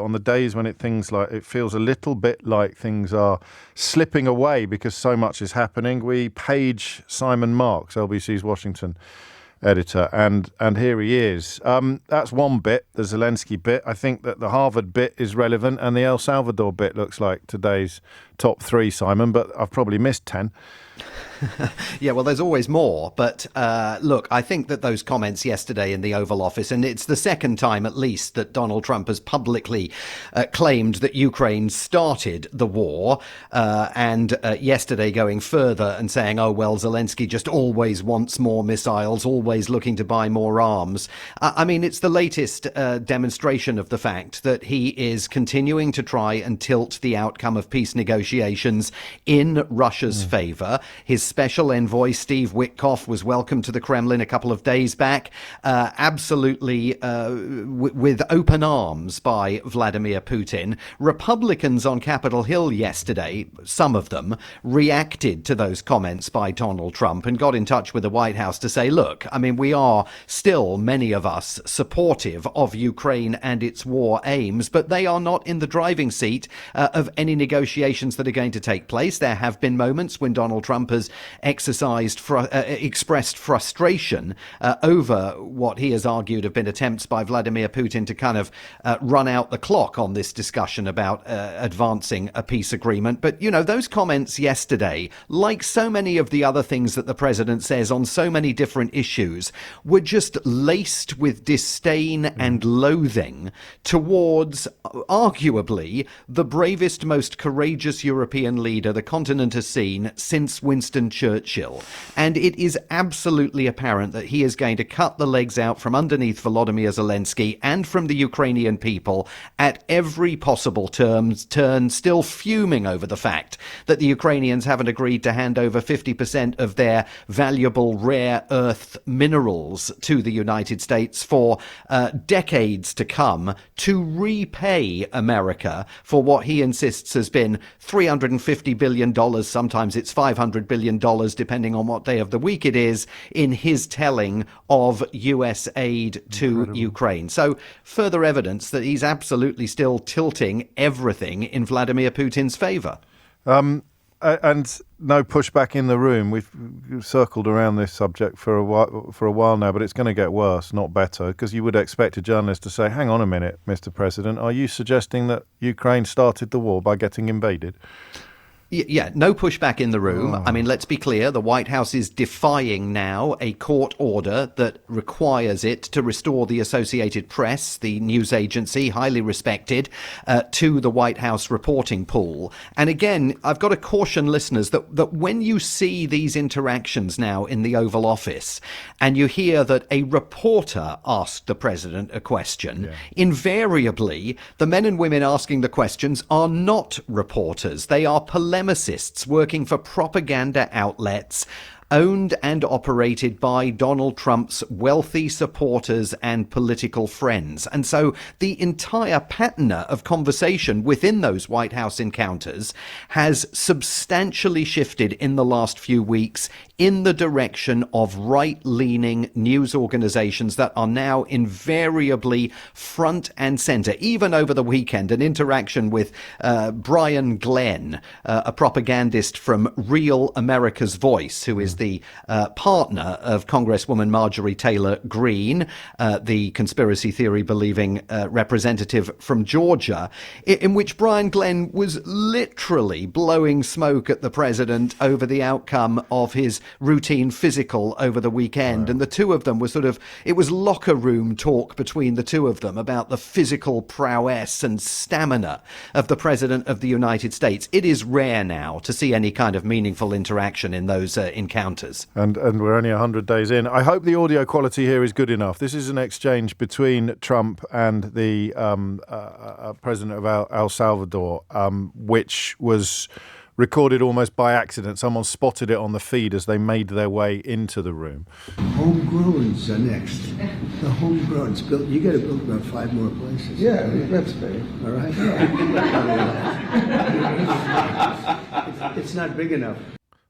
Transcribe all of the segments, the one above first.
on the days when it feels a little bit like things are slipping away because so much is happening, we page Simon Marks, LBC's Washington editor, and here he is. That's one bit, the Zelenskyy bit. I think that the Harvard bit is relevant, and the El Salvador bit looks like today's top 3, Simon, but I've probably missed 10. Yeah, well, there's always more. But look, I think that those comments yesterday in the Oval Office, and it's the second time at least that Donald Trump has publicly claimed that Ukraine started the war, and yesterday going further and saying, oh, well, Zelenskyy just always wants more missiles, always looking to buy more arms. I mean, it's the latest demonstration of the fact that he is continuing to try and tilt the outcome of peace negotiations in Russia's favour. His special envoy, Steve Witkoff, was welcomed to the Kremlin a couple of days back, absolutely with open arms by Vladimir Putin. Republicans on Capitol Hill yesterday, some of them, reacted to those comments by Donald Trump and got in touch with the White House to say, look, I mean, we are still, many of us, supportive of Ukraine and its war aims, but they are not in the driving seat of any negotiations that are going to take place. There have been moments when Donald Trump has expressed frustration over what he has argued have been attempts by Vladimir Putin to kind of run out the clock on this discussion about advancing a peace agreement. But, you know, those comments yesterday, like so many of the other things that the president says on so many different issues, were just laced with disdain and loathing towards, arguably, the bravest, most courageous European leader the continent has seen since Winston Churchill. And it is absolutely apparent that he is going to cut the legs out from underneath Volodymyr Zelenskyy and from the Ukrainian people at every possible turn, still fuming over the fact that the Ukrainians haven't agreed to hand over 50% of their valuable rare earth minerals to the United States for decades to come, to repay America for what he insists has been $350 billion, sometimes it's $500 billion, depending on what day of the week it is, in his telling of US aid to Ukraine. So further evidence that he's absolutely still tilting everything in Vladimir Putin's favour. And no pushback in the room. We've circled around this subject for a while now, but it's going to get worse, not better, because you would expect a journalist to say, hang on a minute, Mr. President, are you suggesting that Ukraine started the war by getting invaded? Yeah, no pushback in the room. I mean, let's be clear. The White House is defying now a court order that requires it to restore the Associated Press, the news agency, highly respected, to the White House reporting pool. And again, I've got to caution listeners that when you see these interactions now in the Oval Office and you hear that a reporter asked the president a question, invariably, the men and women asking the questions are not reporters. They are polemicists working for propaganda outlets owned and operated by Donald Trump's wealthy supporters and political friends. And so the entire pattern of conversation within those White House encounters has substantially shifted in the last few weeks in the direction of right-leaning news organizations that are now invariably front and center. Even over the weekend, an interaction with Brian Glenn, a propagandist from Real America's Voice, who is the partner of Congresswoman Marjorie Taylor Greene, the conspiracy theory-believing representative from Georgia, in which Brian Glenn was literally blowing smoke at the president over the outcome of his routine physical over the weekend. And the two of them were it was locker room talk between the two of them about the physical prowess and stamina of the President of the United States. It is rare now to see any kind of meaningful interaction in those encounters. And we're only 100 days in. I hope the audio quality here is good enough. This is an exchange between Trump and the president of El Salvador, which was recorded almost by accident. Someone spotted it on the feed as they made their way into the room. Homegrowns are next. The homegrown's built. You got to build about 5 more places. Yeah, that's big. All right. It's not big enough.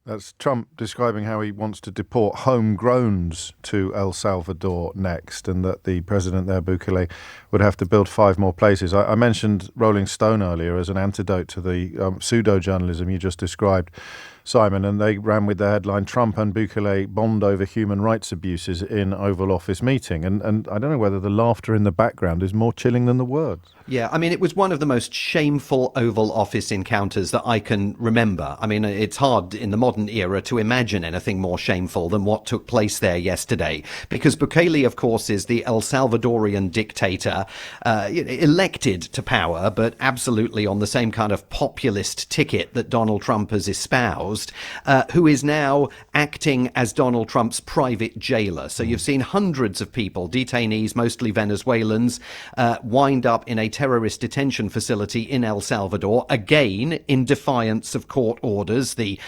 That's Trump describing how he wants to deport homegrowns to El Salvador next, and that the president there, Bukele, would have to build 5 more places. I mentioned Rolling Stone earlier as an antidote to the pseudo-journalism you just described, Simon, and they ran with the headline, Trump and Bukele bond over human rights abuses in Oval Office meeting. And I don't know whether the laughter in the background is more chilling than the words. Yeah, I mean, it was one of the most shameful Oval Office encounters that I can remember. I mean, it's hard in the modern era to imagine anything more shameful than what took place there yesterday, because Bukele, of course, is the El Salvadorian dictator, elected to power, but absolutely on the same kind of populist ticket that Donald Trump has espoused, who is now acting as Donald Trump's private jailer. So you've seen hundreds of people, detainees, mostly Venezuelans, wind up in a terrorist detention facility in El Salvador, again in defiance of court orders, the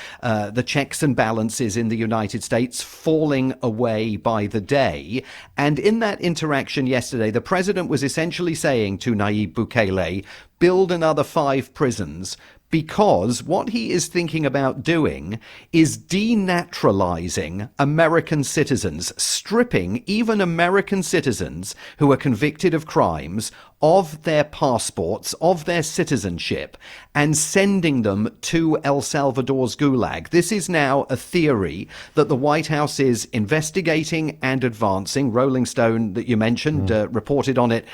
checks and balances in the United States falling away by the day. And in that interaction yesterday, the president was essentially saying to Nayib Bukele, build another 5 prisons, because what he is thinking about doing is denaturalizing American citizens, stripping even American citizens who are convicted of crimes of their passports, of their citizenship, and sending them to El Salvador's gulag. This is now a theory that the White House is investigating and advancing. Rolling Stone, that you mentioned, reported on it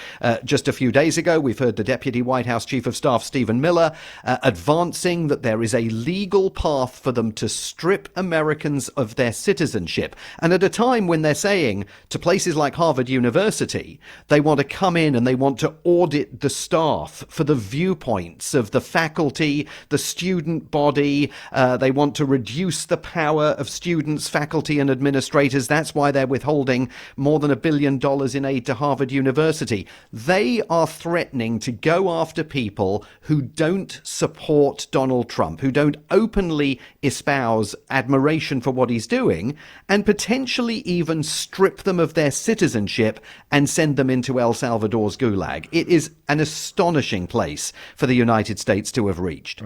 just a few days ago. We've heard the Deputy White House Chief of Staff, Stephen Miller, advancing that there is a legal path for them to strip Americans of their citizenship. And at a time when they're saying to places like Harvard University, they want to come in and they want to audit the staff for the viewpoints of the faculty, the student body. They want to reduce the power of students, faculty and administrators. That's why they're withholding more than $1 billion in aid to Harvard University. They are threatening to go after people who don't support Donald Trump, who don't openly espouse admiration for what he's doing, and potentially even strip them of their citizenship and send them into El Salvador's gulag. It is an astonishing place for the United States to have reached.